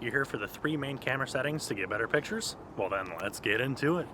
You're here for the 3 main camera settings to get better pictures? Well then, let's get into it.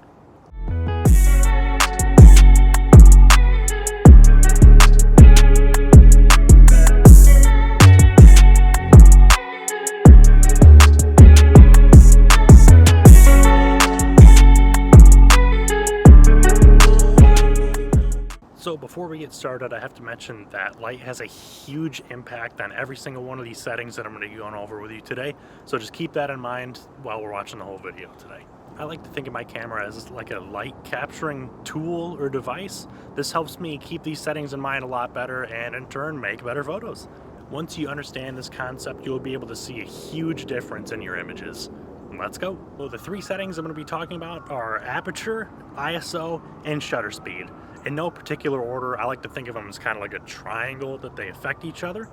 So before we get started, I have to mention that light has a huge impact on every single one of these settings that I'm going to be going over with you today. So just keep that in mind while we're watching the whole video today. I like to think of my camera as like a light capturing tool or device. This helps me keep these settings in mind a lot better and in turn make better photos. Once you understand this concept, you'll be able to see a huge difference in your images. Let's go. Well, the 3 settings I'm going to be talking about are aperture, ISO, and shutter speed. In no particular order. I like to think of them as kind of like a triangle that they affect each other.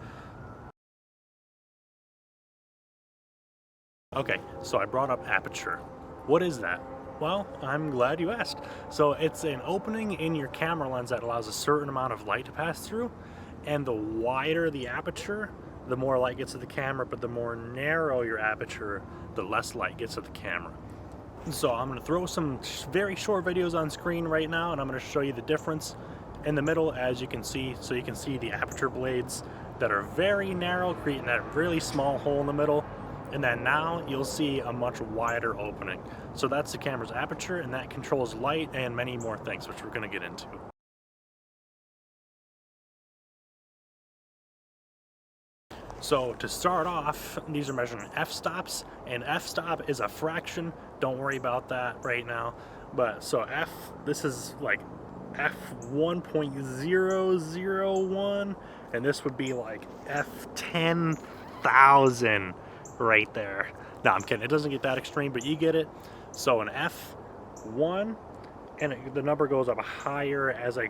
Okay, so I brought up aperture. What is that? Well, I'm glad you asked. So it's an opening in your camera lens that allows a certain amount of light to pass through, and the wider the aperture, the more light gets to the camera, but the more narrow your aperture, the less light gets to the camera. So I'm going to throw some very short videos on screen right now, and I'm going to show you the difference in the middle, as you can see. So you can see the aperture blades that are very narrow, creating that really small hole in the middle. And then now you'll see a much wider opening. So that's the camera's aperture, and that controls light and many more things, which we're going to get into. So to start off, these are measuring f-stops, and f-stop is a fraction. Don't worry about that right now. But so this is like f1.001, and this would be like f10,000 right there. No, I'm kidding. It doesn't get that extreme, but you get it. So an f1, and the number goes up higher as I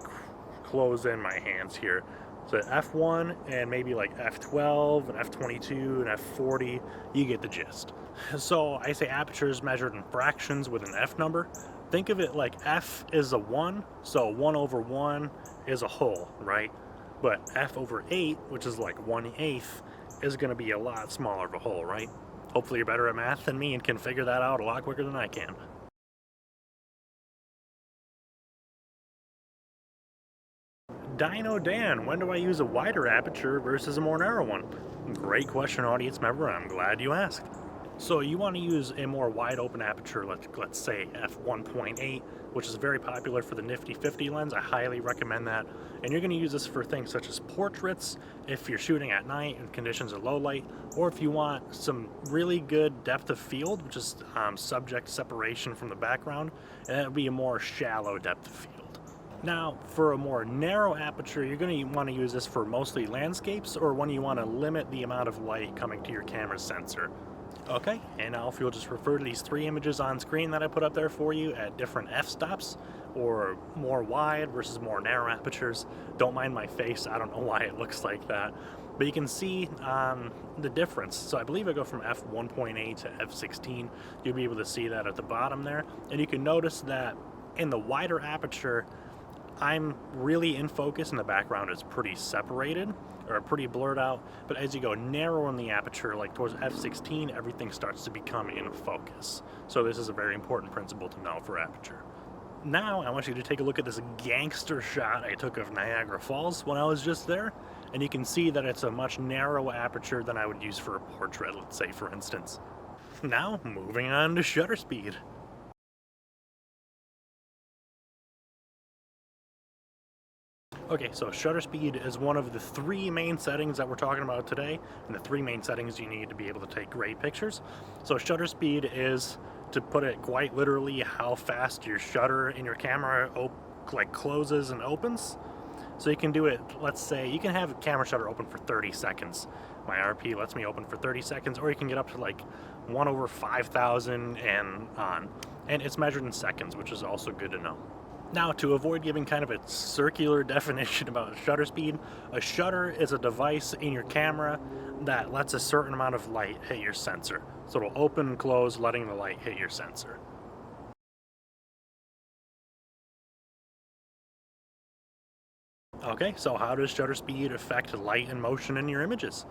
close in my hands here. So F1 and maybe like F12 and F22 and F40, you get the gist. So I say aperture is measured in fractions with an F number. Think of it like F is a 1, so 1 over 1 is a whole, right? But F over 8, which is like 1/8, is going to be a lot smaller of a whole, right? Hopefully you're better at math than me and can figure that out a lot quicker than I can. Dino Dan, when do I use a wider aperture versus a more narrow one? Great question, audience member. I'm glad you asked. So you want to use a more wide open aperture, let's say f1.8, which is very popular for the nifty 50 lens. I highly recommend that. And you're going to use this for things such as portraits, if you're shooting at night and conditions are low light, or if you want some really good depth of field, which is subject separation from the background, and that would be a more shallow depth of field. Now, for a more narrow aperture, you're going to want to use this for mostly landscapes or when you want to limit the amount of light coming to your camera's sensor. Okay, and now if you'll just refer to these 3 images on screen that I put up there for you at different f-stops, or more wide versus more narrow apertures. Don't mind my face, I don't know why it looks like that. But you can see the difference. So I believe I go from f1.8 to f16. You'll be able to see that at the bottom there. And you can notice that in the wider aperture, I'm really in focus and the background is pretty separated or pretty blurred out, but as you go narrower in the aperture, like towards f16, everything starts to become in focus. So this is a very important principle to know for aperture. Now I want you to take a look at this gangster shot I took of Niagara Falls when I was just there, and you can see that it's a much narrower aperture than I would use for a portrait, let's say, for instance. Now moving on to shutter speed. Okay, so shutter speed is one of the 3 main settings that we're talking about today, and the 3 main settings you need to be able to take great pictures. So shutter speed is, to put it quite literally, how fast your shutter in your camera closes and opens. So you can do it, let's say, you can have a camera shutter open for 30 seconds. My RP lets me open for 30 seconds, or you can get up to like 1 over 5,000 and on. And it's measured in seconds, which is also good to know. Now, to avoid giving kind of a circular definition about shutter speed, a shutter is a device in your camera that lets a certain amount of light hit your sensor. So it'll open and close, letting the light hit your sensor. Okay, so how does shutter speed affect light and motion in your images?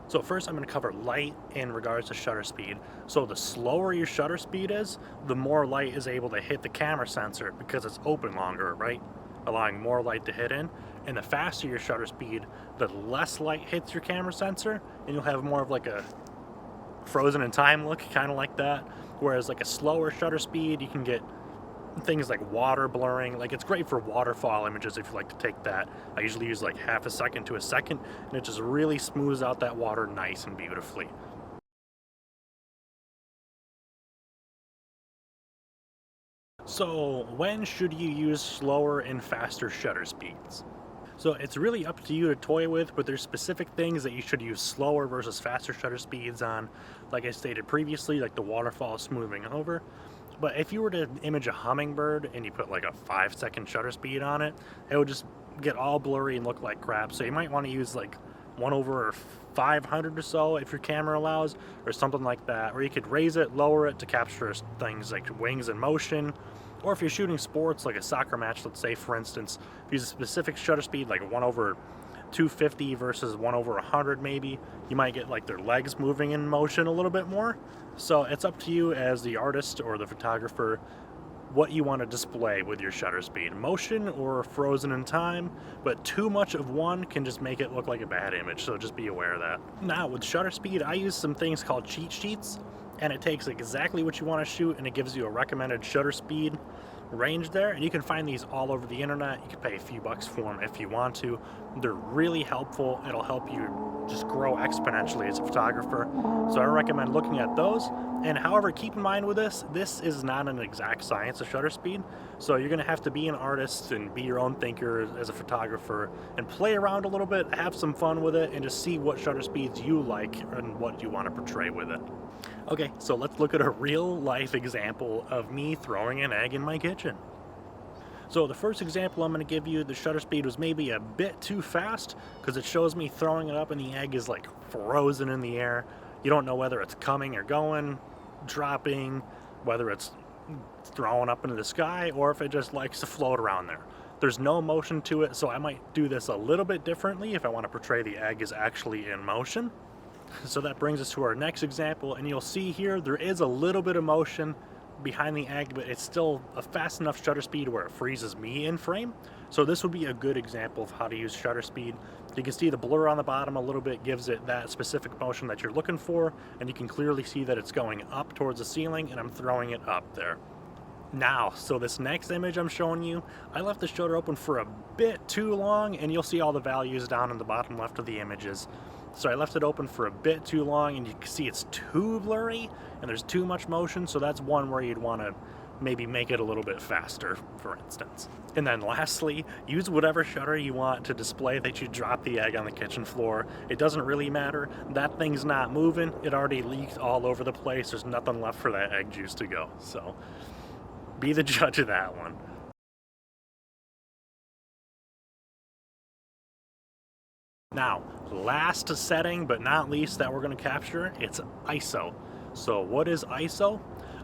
So first I'm going to cover light in regards to shutter speed. So the slower your shutter speed is, the more light is able to hit the camera sensor because it's open longer, right? Allowing more light to hit in. And the faster your shutter speed, the less light hits your camera sensor, and you'll have more of like a frozen in time look, kind of like that. Whereas like a slower shutter speed, you can get things like water blurring. Like, it's great for waterfall images if you like to take that. I usually use like half a second to a second, and it just really smooths out that water nice and beautifully. So when should you use slower and faster shutter speeds? So it's really up to you to toy with, but there's specific things that you should use slower versus faster shutter speeds on. Like I stated previously, like the waterfall smoothing over. But if you were to image a hummingbird and you put like a 5-second shutter speed on it, it would just get all blurry and look like crap. So you might want to use like 1 over 500 or so if your camera allows, or something like that. Or you could raise it, lower it to capture things like wings in motion. Or if you're shooting sports like a soccer match, let's say for instance, use a specific shutter speed like 1 over 250 versus 1 over 100 maybe, you might get like their legs moving in motion a little bit more. So it's up to you as the artist or the photographer what you want to display with your shutter speed, motion or frozen in time, but too much of one can just make it look like a bad image, so just be aware of that. Now with shutter speed, I use some things called cheat sheets, and it takes exactly what you want to shoot and it gives you a recommended shutter speed range there, and you can find these all over the internet. You can pay a few bucks for them if you want to. They're really helpful. It'll help you just grow exponentially as a photographer, so I recommend looking at those. And however, keep in mind with this is not an exact science of shutter speed, so you're going to have to be an artist and be your own thinker as a photographer and play around a little bit, have some fun with it, and just see what shutter speeds you like and what you want to portray with it. Okay, so let's look at a real life example of me throwing an egg in my kitchen. So the first example I'm going to give you, the shutter speed was maybe a bit too fast because it shows me throwing it up and the egg is like frozen in the air. You don't know whether it's coming or going, dropping, whether it's thrown up into the sky, or if it just likes to float around there. There's no motion to it, so I might do this a little bit differently if I want to portray the egg is actually in motion. So that brings us to our next example, and you'll see here there is a little bit of motion behind the egg, but it's still a fast enough shutter speed where it freezes me in frame. So this would be a good example of how to use shutter speed. You can see the blur on the bottom a little bit gives it that specific motion that you're looking for, and you can clearly see that it's going up towards the ceiling, and I'm throwing it up there. Now, so this next image I'm showing you, I left the shutter open for a bit too long, and you'll see all the values down in the bottom left of the images. So I left it open for a bit too long, and you can see it's too blurry and there's too much motion, so that's one where you'd want to maybe make it a little bit faster, for instance. And then lastly, use whatever shutter you want to display that you dropped the egg on the kitchen floor. It doesn't really matter. That thing's not moving. It already leaked all over the place. There's nothing left for that egg juice to go. So be the judge of that one. Now, last setting but not least that we're going to capture, it's ISO. So what is ISO?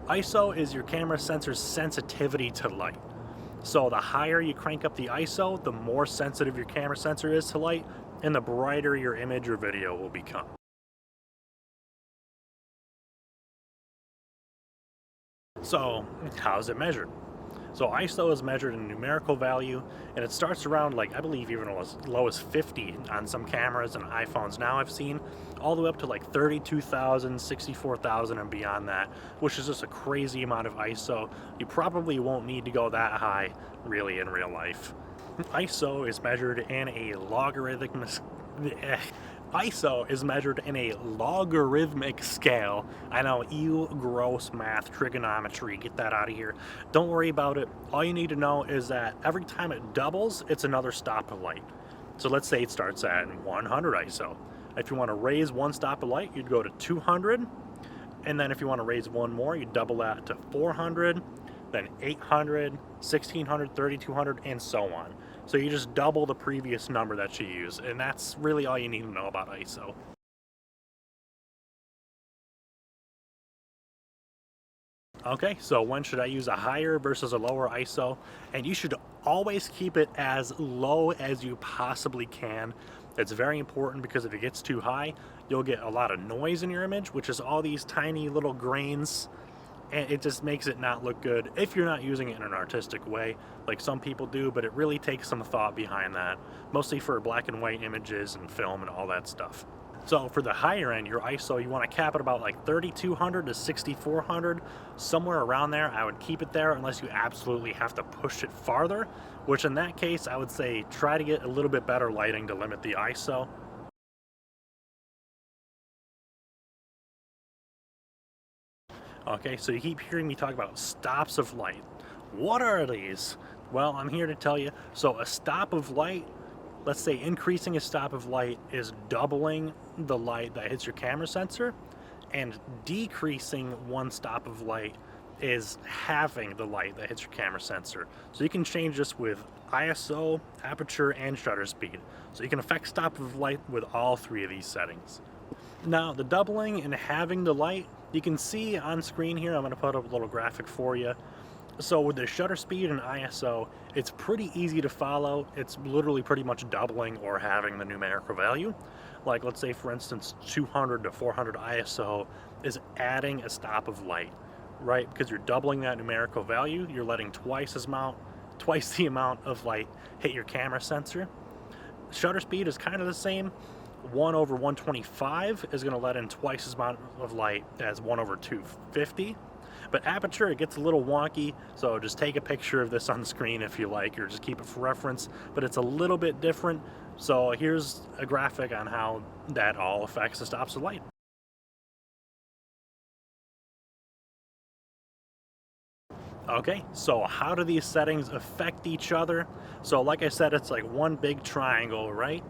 ISO is your camera sensor's sensitivity to light. So the higher you crank up the ISO, the more sensitive your camera sensor is to light, and the brighter your image or video will become. So how is it measured? So ISO is measured in numerical value, and it starts around, like, I believe even as low as 50 on some cameras and iPhones now I've seen, all the way up to like 32,000, 64,000 and beyond that, which is just a crazy amount of ISO. You probably won't need to go that high really in real life. ISO is measured in a logarithmic ISO is measured in a logarithmic scale. I know, ew, gross math, trigonometry, get that out of here. Don't worry about it. All you need to know is that every time it doubles, it's another stop of light. So let's say it starts at 100 ISO. If you want to raise one stop of light, you'd go to 200. And then if you want to raise one more, you double that to 400, then 800, 1600, 3200, and so on. So you just double the previous number that you use, and that's really all you need to know about ISO. Okay, so when should I use a higher versus a lower ISO? And you should always keep it as low as you possibly can. It's very important because if it gets too high, you'll get a lot of noise in your image, which is all these tiny little grains, and it just makes it not look good if you're not using it in an artistic way like some people do, but it really takes some thought behind that, mostly for black and white images and film and all that stuff. So for the higher end, your ISO, you want to cap it about like 3200 to 6400, somewhere around there. I would keep it there unless you absolutely have to push it farther, which in that case, I would say try to get a little bit better lighting to limit the ISO. Okay, so you keep hearing me talk about stops of light. What are these? Well, I'm here to tell you. So a stop of light, let's say increasing a stop of light is doubling the light that hits your camera sensor, and decreasing one stop of light is halving the light that hits your camera sensor. So you can change this with ISO, aperture, and shutter speed. So you can affect stop of light with all three of these settings. Now, the doubling and halving the light, you can see on screen here. I'm going to put up a little graphic for you. So with the shutter speed and ISO, it's pretty easy to follow. It's literally pretty much doubling or halving the numerical value. Like, let's say, for instance, 200 to 400 ISO is adding a stop of light, right? Because you're doubling that numerical value, you're letting twice the amount of light hit your camera sensor. Shutter speed is kind of the same. 1 over 125 is going to let in twice as amount of light as 1 over 250. But aperture, it gets a little wonky, so just take a picture of this on screen if you like, or just keep it for reference, but it's a little bit different. So here's a graphic on how that all affects the stops of light. Okay, so how do these settings affect each other? So like I said, it's like one big triangle, right?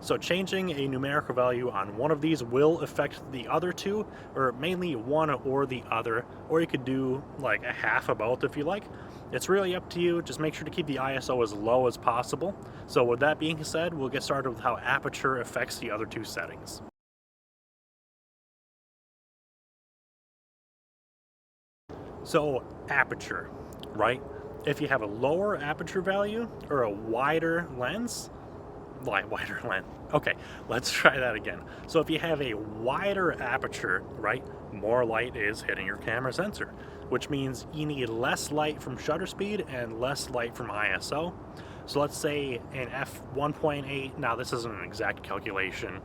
So changing a numerical value on one of these will affect the other two, or mainly one or the other, or you could do like a half of both if you like. It's really up to you. Just make sure to keep the ISO as low as possible. So with that being said, we'll get started with how aperture affects the other two settings. So aperture, right? If you have a lower aperture value or a wider lens, wider lens. Okay, let's try that again. So if you have a wider aperture, right, more light is hitting your camera sensor, which means you need less light from shutter speed and less light from ISO. So let's say an f1.8, now this isn't an exact calculation,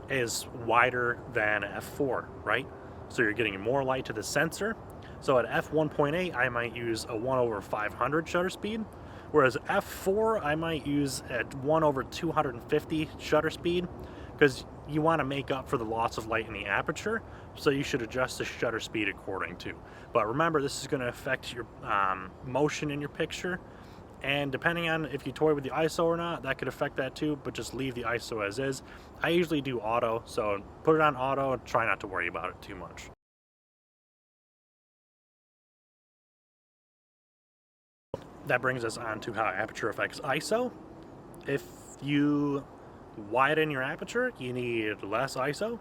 is wider than f4, right? So you're getting more light to the sensor. So at f1.8, I might use a 1 over 500 shutter speed, whereas f4, I might use at 1 over 250 shutter speed, because you want to make up for the loss of light in the aperture, so you should adjust the shutter speed according to. But remember, this is going to affect your motion in your picture, and depending on if you toy with the ISO or not, that could affect that too, but just leave the ISO as is. I usually do auto, so put it on auto and try not to worry about it too much. That brings us on to how aperture affects ISO. If you widen your aperture, you need less ISO.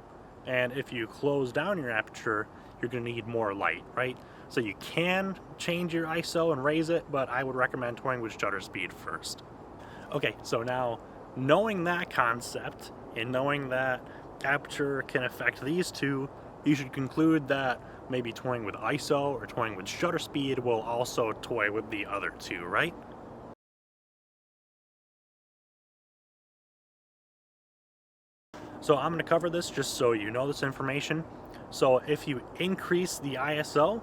And if you close down your aperture, you're going to need more light, right? So you can change your ISO and raise it, but I would recommend toying with shutter speed first. Okay, so now knowing that concept and knowing that aperture can affect these two, you should conclude that maybe toying with ISO or toying with shutter speed will also toy with the other two, right? So I'm going to cover this just so you know this information. So if you increase the ISO,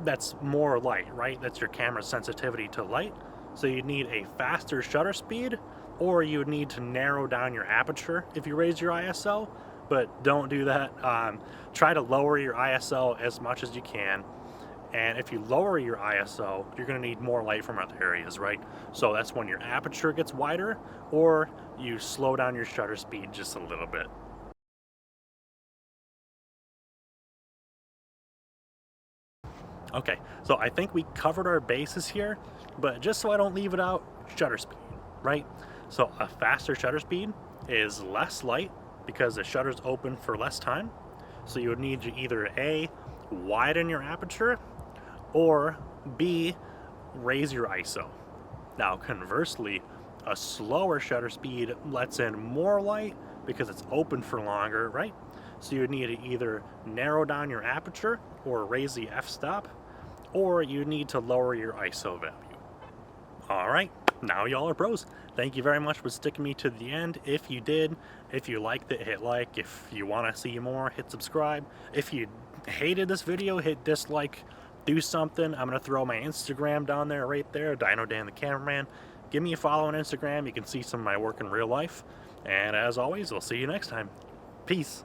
that's more light, right? That's your camera's sensitivity to light. So you need a faster shutter speed, or you would need to narrow down your aperture if you raise your ISO, but don't do that. Try to lower your ISO as much as you can. And if you lower your ISO, you're going to need more light from other areas, right? So that's when your aperture gets wider, or you slow down your shutter speed just a little bit. Okay, so I think we covered our bases here, but just so I don't leave it out, shutter speed, right? So a faster shutter speed is less light because the shutter's open for less time. So you would need to either A, widen your aperture, or B, raise your ISO. Now conversely, a slower shutter speed lets in more light because it's open for longer, right? So you need to either narrow down your aperture or raise the f-stop, or you need to lower your ISO value. Alright, now y'all are pros. Thank you very much for sticking me to the end. If you did, if you liked it, hit like. If you want to see more, hit subscribe. If you hated this video, hit dislike. Do something. I'm going to throw my Instagram down there, right there, Dino Dan the Cameraman. Give me a follow on Instagram. You can see some of my work in real life. And as always, we'll see you next time. Peace.